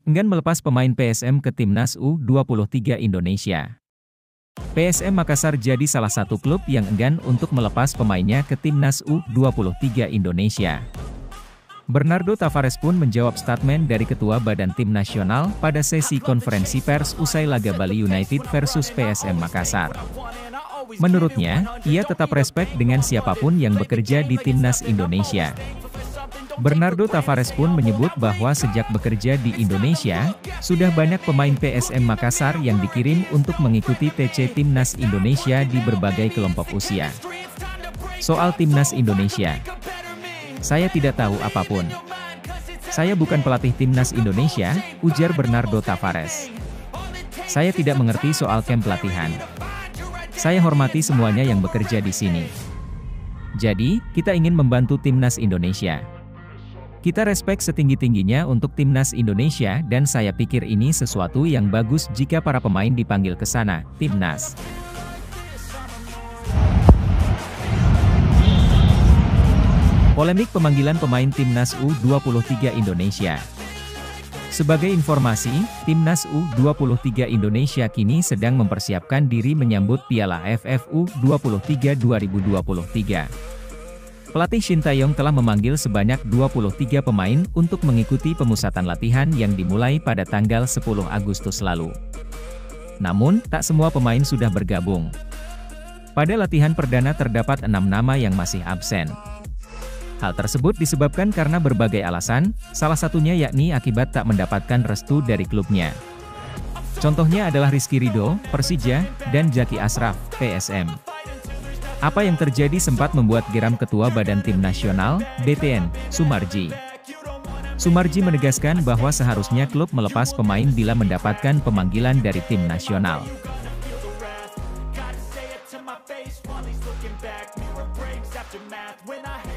enggan melepas pemain PSM ke Timnas U23 Indonesia. PSM Makassar jadi salah satu klub yang enggan untuk melepas pemainnya ke Timnas U23 Indonesia. Bernardo Tavares pun menjawab statement dari Ketua Badan Tim Nasional pada sesi konferensi pers usai laga Bali United versus PSM Makassar. Menurutnya, ia tetap respek dengan siapapun yang bekerja di Timnas Indonesia. Bernardo Tavares pun menyebut bahwa sejak bekerja di Indonesia, sudah banyak pemain PSM Makassar yang dikirim untuk mengikuti TC Timnas Indonesia di berbagai kelompok usia. Soal Timnas Indonesia, saya tidak tahu apapun. Saya bukan pelatih Timnas Indonesia, ujar Bernardo Tavares. Saya tidak mengerti soal camp pelatihan. Saya hormati semuanya yang bekerja di sini. Jadi, kita ingin membantu Timnas Indonesia. Kita respek setinggi-tingginya untuk Timnas Indonesia dan saya pikir ini sesuatu yang bagus jika para pemain dipanggil ke sana, Timnas. Polemik pemanggilan pemain Timnas U23 Indonesia. Sebagai informasi, Timnas U23 Indonesia kini sedang mempersiapkan diri menyambut Piala AFF U23 2023. Pelatih Shin Tae-yong telah memanggil sebanyak 23 pemain untuk mengikuti pemusatan latihan yang dimulai pada tanggal 10 Agustus lalu. Namun, tak semua pemain sudah bergabung. Pada latihan perdana terdapat 6 nama yang masih absen. Hal tersebut disebabkan karena berbagai alasan, salah satunya yakni akibat tak mendapatkan restu dari klubnya. Contohnya adalah Rizky Ridho, Persija, dan Jaki Ashraf, PSM. Apa yang terjadi sempat membuat geram Ketua Badan Tim Nasional, BTN, Sumarji. Sumarji menegaskan bahwa seharusnya klub melepas pemain bila mendapatkan pemanggilan dari tim nasional. Gotta say it to my face while he's looking back. Mirror breaks after math when I